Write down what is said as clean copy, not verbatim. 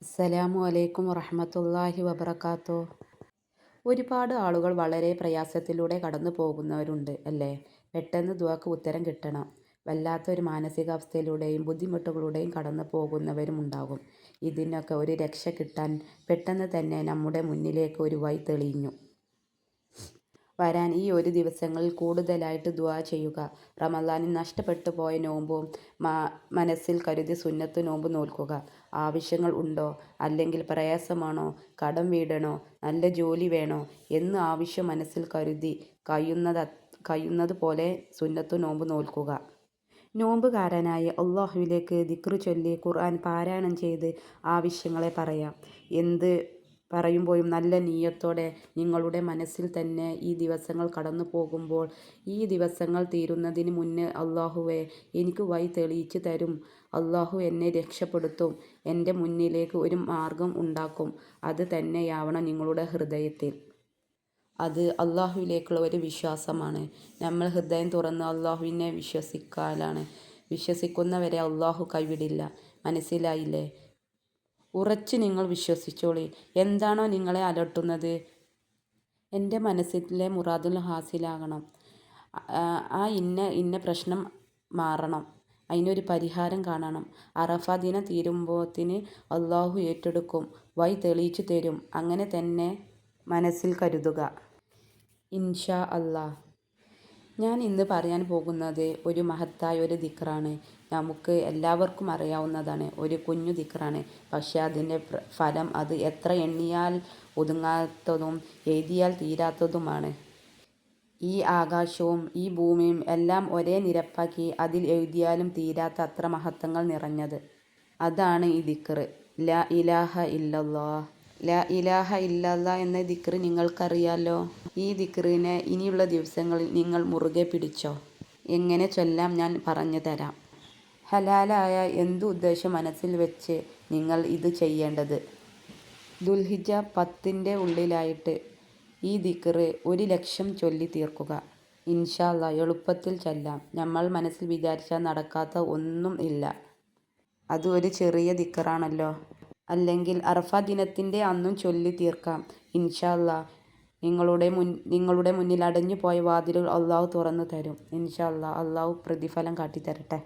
അസ്സലാമു അലൈക്കും വറഹ്മത്തുള്ളാഹി വബറകാതുഹു. ഒരുപാട് ആളുകൾ വളരെ പ്രയാസത്തിലൂടെ കടന്നു പോകുന്നവരുണ്ട് അല്ലേ? പെട്ടെന്ന് ദുആക്ക് ഉത്തരം കിട്ടണം. വല്ലാത്തൊരു മാനസികാവസ്ഥയിലൂടെയും ബുദ്ധിമുട്ടുകളുടെയും കടന്നു പോകുന്നവരും ഉണ്ടാകും. ഇതിനൊക്കെ ഒരു രക്ഷ കിട്ടാൻ പെട്ടെന്ന് തന്നെ നമ്മുടെ മുന്നിലേക്ക് ഒരു വഴി തെളിഞ്ഞു വരാൻ ഈ ഒരു ദിവസങ്ങളിൽ കൂടുതലായിട്ട് ദുആ ചെയ്യുക. റമളാനിൽ നഷ്ടപ്പെട്ടു പോയ നോമ്പും മനസ്സിൽ കരുതി സുന്നത്ത് നോമ്പ് നോൽക്കുക. ആവശ്യങ്ങൾ ഉണ്ടോ? അല്ലെങ്കിൽ പ്രയാസമാണോ? കടം വീടണോ? നല്ല ജോലി വേണോ? എന്ന് ആവശ്യം മനസ്സിൽ കരുതി കഴിയുന്നത് പോലെ സുന്നത്ത് നോമ്പ് നോൽക്കുക. നോമ്പുകാരനായി അല്ലാഹുവിലേക്ക് ദിക്ർ ചൊല്ലി ഖുർആൻ പാരായണം ചെയ്ത് ആവശ്യങ്ങളെ പറയാം. എന്ത് പറയുമ്പോഴും നല്ല നിയ്യത്തോടെ നിങ്ങളുടെ മനസ്സിൽ തന്നെ ഈ ദിവസങ്ങൾ കടന്നു പോകുമ്പോൾ ഈ ദിവസങ്ങൾ തീരുന്നതിന് മുന്നേ അല്ലാഹുവേ എനിക്ക് വഴി തെളിയിച്ചു തരും, അല്ലാഹു എന്നെ രക്ഷപ്പെടുത്തും, എൻ്റെ മുന്നിലേക്ക് ഒരു മാർഗം ഉണ്ടാക്കും. അത് തന്നെയാവണം നിങ്ങളുടെ ഹൃദയത്തിൽ. അത് അല്ലാഹുവിലേക്കുള്ള ഒരു വിശ്വാസമാണ്. നമ്മൾ ഹൃദയം തുറന്ന് അല്ലാഹുവിനെ വിശ്വസിക്കുന്നവരെ അല്ലാഹു കൈവിടില്ല. മനസ്സിലായില്ലേ? ഉറച്ച് നിങ്ങൾ വിശ്വസിച്ചോളി. എന്താണോ നിങ്ങളെ അലട്ടുന്നത്? എൻ്റെ മനസ്സിലെ മുറാദുൽ ഹാസിലാകണം, ഇന്ന പ്രശ്നം മാറണം, അതിനൊരു പരിഹാരം കാണണം. അറഫ ദിനം തീരുമ്പോത്തിന് അല്ലാഹു ഏറ്റെടുക്കും, വഴി തെളിയിച്ചു തരും. അങ്ങനെ തന്നെ മനസ്സിൽ കരുതുക. ഇൻഷാ അല്ലാഹ്. ഞാൻ ഇന്ന് പറയാൻ പോകുന്നത് ഒരു മഹത്തായ ഒരു ദിക്റാണ്. നമുക്ക് എല്ലാവർക്കും അറിയാവുന്നതാണ്. ഒരു കുഞ്ഞു ദിക്റാണ്. പക്ഷേ അതിൻ്റെ ഫലം അത് എത്ര എണ്ണിയാൽ ഒതുങ്ങാത്തതും എഴുതിയാൽ തീരാത്തതുമാണ്. ഈ ആകാശവും ഈ ഭൂമിയും എല്ലാം ഒരേ നിരപ്പാക്കി അതിൽ എഴുതിയാലും തീരാത്ത അത്ര മഹത്വങ്ങൾ നിറഞ്ഞത്. അതാണ് ഈ ദിക്ർ. ലാ ഇലാഹ ഇല്ലല്ലാഹ്. ലാ ഇലാഹ ഇല്ലല്ലാഹ് എന്ന ദിക്ർ നിങ്ങൾക്കറിയാലോ. ഈ ദിക്റിനെ ഇനിയുള്ള ദിവസങ്ങളിൽ നിങ്ങൾ മുറുകെ പിടിച്ചോ. എങ്ങനെ ചൊല്ലാം ഞാൻ പറഞ്ഞു തരാം. ഹലാലായ എന്തു ഉദ്ദേശം മനസ്സിൽ വെച്ച് നിങ്ങൾ ഇത് ചെയ്യേണ്ടത്. ദുൽഹിജ്ജ 10-ന്റെ ഉള്ളിലായിട്ട് ഈ ദിക്ർ 1,00,000 ചൊല്ലി തീർക്കുക. ഇൻഷാ അല്ലാഹ്. എളുപ്പത്തിൽ ചൊല്ലാം. നമ്മൾ മനസ്സിൽ വിചാരിച്ചാൽ നടക്കാത്ത ഒന്നും ഇല്ല. അത് ഒരു ചെറിയ ദിക്റാണല്ലോ. അല്ലെങ്കിൽ അറഫ ദിനത്തിൻ്റെ അന്നും ചൊല്ലി തീർക്കാം. ഇൻഷാ അല്ലാഹ്. നിങ്ങളുടെ മുന്നിൽ അടഞ്ഞു പോയ വാതിലുകൾ അല്ലാഹു തുറന്നു തരും. ഇൻഷാ അല്ലാഹ്. അല്ലാഹു പ്രതിഫലം കാട്ടിത്തരട്ടെ.